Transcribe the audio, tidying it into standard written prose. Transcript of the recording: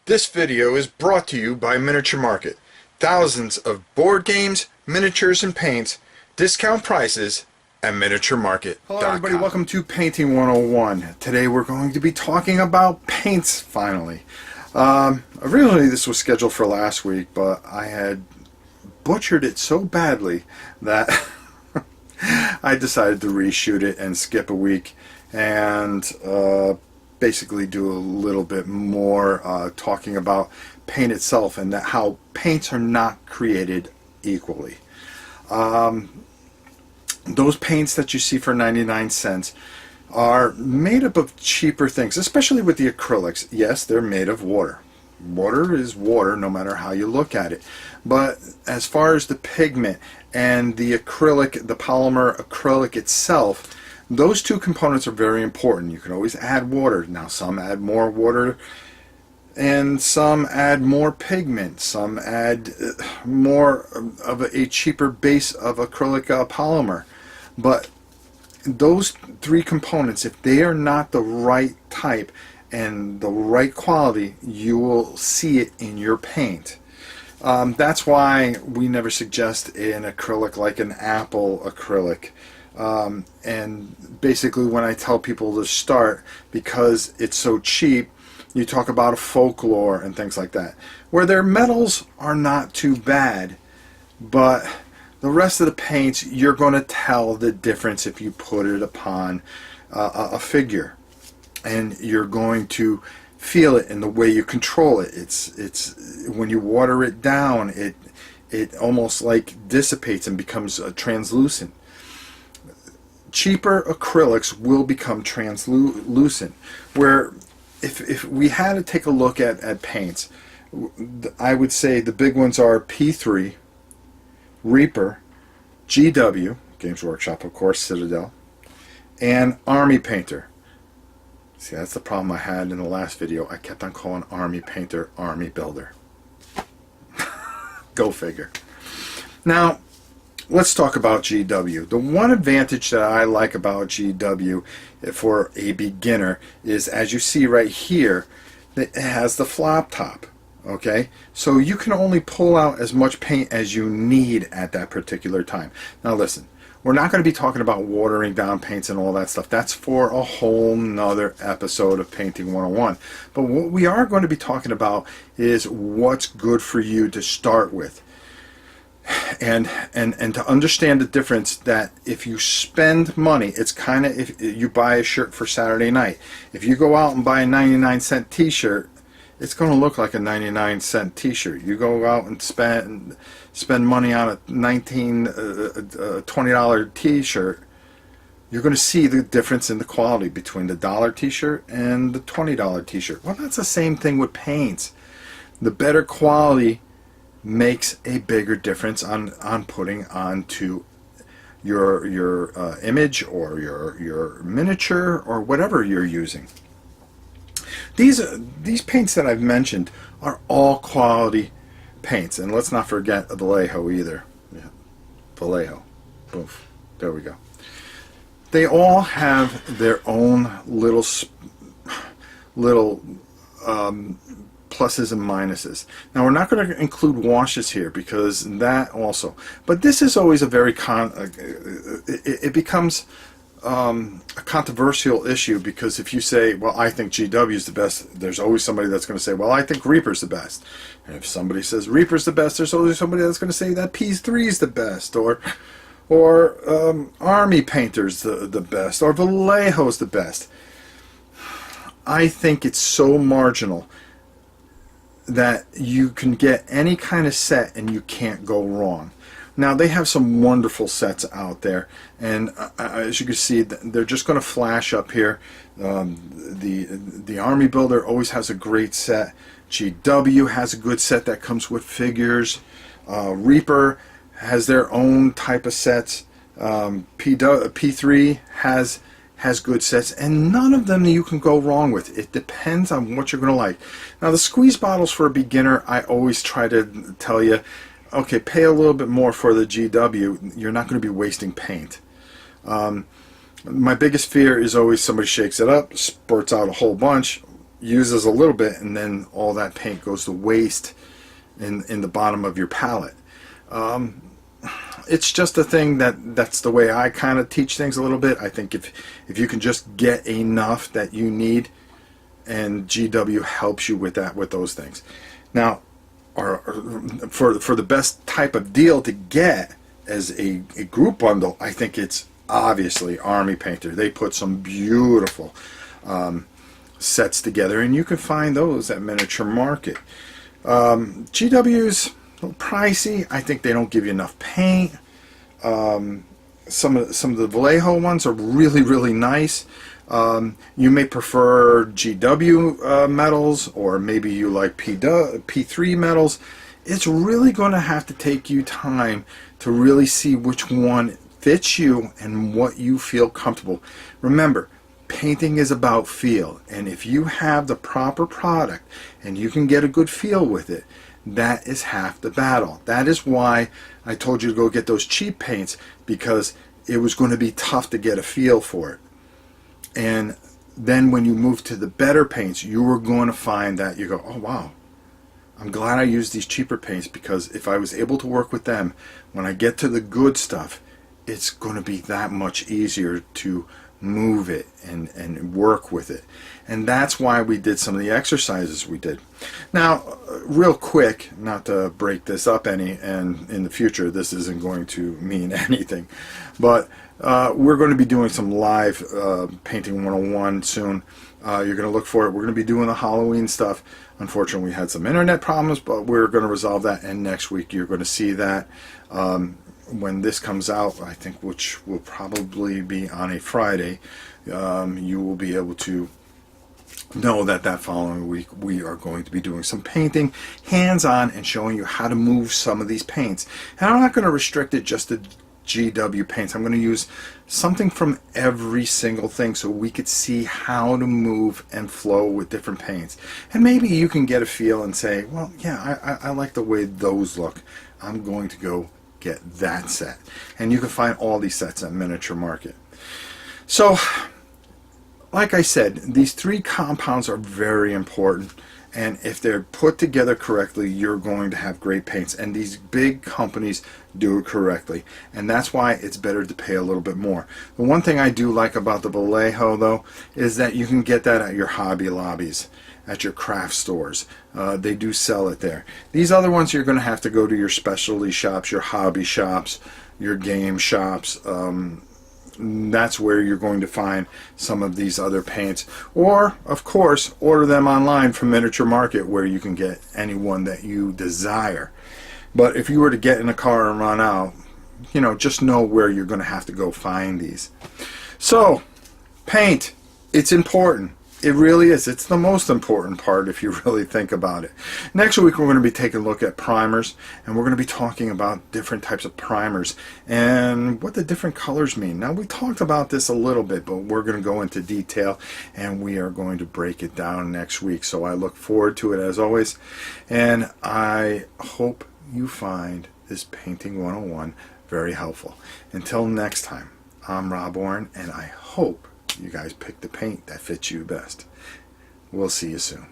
This video is brought to you by Miniature Market. Thousands of board games, miniatures, and paints, discount prices at Miniature Market. Hello everybody, welcome to Painting 101. Today we're going to be talking about paints finally. Originally this was scheduled for last week, but I had butchered it so badly that I decided to reshoot it and skip a week and basically do a little bit more talking about paint itself and that how paints are not created equally. Those paints that you see for 99 cents are made up of cheaper things, especially with the acrylics. Yes, they're made of water. Water is water no matter how you look at it. But as far as the pigment and the acrylic, the polymer acrylic itself, those two components are very important. You can always add water. Now some add more water and some add more pigment. Some add more of a cheaper base of acrylic polymer. But those three components, if they are not the right type and the right quality, you will see it in your paint. That's why we never suggest an acrylic like an apple acrylic. And basically when I tell people to start, because it's so cheap, you talk about a folklore and things like that, where their metals are not too bad, but the rest of the paints, you're going to tell the difference if you put it upon a figure, and you're going to feel it in the way you control it. It's when you water it down, it almost like dissipates and becomes translucent. Cheaper acrylics will become translucent, where if we had to take a look at paints, I would say the big ones are P3, Reaper, GW, Games Workshop of course, Citadel, and Army Painter. See, that's the problem I had in the last video. I kept on calling Army Painter Army Builder. Go figure. Now, let's talk about GW. The one advantage that I like about GW for a beginner is, as you see right here, it has the flop top. Okay, so you can only pull out as much paint as you need at that particular time. Now listen, we're not going to be talking about watering down paints and all that stuff. That's for a whole nother episode of Painting 101. But what we are going to be talking about is what's good for you to start with. And to understand the difference, that if you spend money, it's kind of, if you buy a shirt for Saturday night, if you go out and buy a 99-cent t-shirt, it's going to look like a 99-cent t-shirt. You go out and spend money on a $20 t-shirt, you're going to see the difference in the quality between the $1 t-shirt and the $20 t-shirt. Well, that's the same thing with paints. The better quality makes a bigger difference on putting onto your image or your miniature or whatever you're using. These paints that I've mentioned are all quality paints, and let's not forget Vallejo either. Yeah, Vallejo. Boof. There we go. They all have their own little pluses and minuses. Now we're not going to include washes here because that also. But this is always a very it becomes a controversial issue, because if you say, well, I think GW is the best, there's always somebody that's going to say, well, I think Reaper's the best. And if somebody says Reaper's the best, there's always somebody that's going to say that P3 is the best, or Army Painter's the best, or Vallejo's the best. I think it's so marginal that you can get any kind of set and you can't go wrong. Now they have some wonderful sets out there, and as you can see, they're just going to flash up here. The Army Builder always has a great set. GW has a good set that comes with figures. Reaper has their own type of sets. P3 has good sets, and none of them you can go wrong with. It depends on what you're going to like. Now the squeeze bottles for a beginner, I always try to tell you, okay, pay a little bit more for the GW. You're not going to be wasting paint. My biggest fear is always somebody shakes it up, spurts out a whole bunch. uses a little bit, and then all that paint goes to waste in the bottom of your palette. It's just a thing that's the way I kind of teach things a little bit. I think if you can just get enough that you need, and GW helps you with that, with those things. Now, for the best type of deal to get as a group bundle, I think it's obviously Army Painter. They put some beautiful sets together, and you can find those at Miniature Market. GW's a little pricey. I think they don't give you enough paint. Some of the Vallejo ones are really nice. You may prefer GW metals, or maybe you like P3 metals. It's really going to have to take you time to really see which one fits you and what you feel comfortable. Remember, painting is about feel, and if you have the proper product and you can get a good feel with it, that is half the battle. That is why I told you to go get those cheap paints, because it was going to be tough to get a feel for it. And then when you move to the better paints, you are going to find that you go, oh wow, I'm glad I used these cheaper paints, because if I was able to work with them, when I get to the good stuff, it's going to be that much easier to move it and work with it. And that's why we did some of the exercises we did. Now, real quick, not to break this up any, and in the future this isn't going to mean anything, but we're going to be doing some live Painting 101 soon. You're going to look for it. We're going to be doing the Halloween stuff. Unfortunately, we had some internet problems, but we're going to resolve that, and next week you're going to see that. When this comes out, I think, which will probably be on a Friday, you will be able to know that following week we are going to be doing some painting hands-on and showing you how to move some of these paints. And I'm not going to restrict it just to GW paints. I'm going to use something from every single thing so we could see how to move and flow with different paints. And maybe you can get a feel and say, well, yeah, I like the way those look. I'm going to go get that set. And you can find all these sets at Miniature Market. So, like I said, these three compounds are very important, and if they're put together correctly, you're going to have great paints. And these big companies do it correctly, and that's why it's better to pay a little bit more. The one thing I do like about the Vallejo, though, is that you can get that at your Hobby Lobbies, at your craft stores. They do sell it there. These other ones, you're going to have to go to your specialty shops, your hobby shops, your game shops. That's where you're going to find some of these other paints. Or, of course, order them online from Miniature Market, where you can get any one that you desire. But if you were to get in a car and run out, you know, just know where you're going to have to go find these. So, paint, it's important. It really is. It's the most important part if you really think about it. Next week we're going to be taking a look at primers, and we're going to be talking about different types of primers and what the different colors mean. Now, we talked about this a little bit, but we're going to go into detail, and we are going to break it down next week. So I look forward to it as always, and I hope you find this Painting 101 very helpful. Until next time, I'm Rob Warren, and I hope you guys pick the paint that fits you best. We'll see you soon.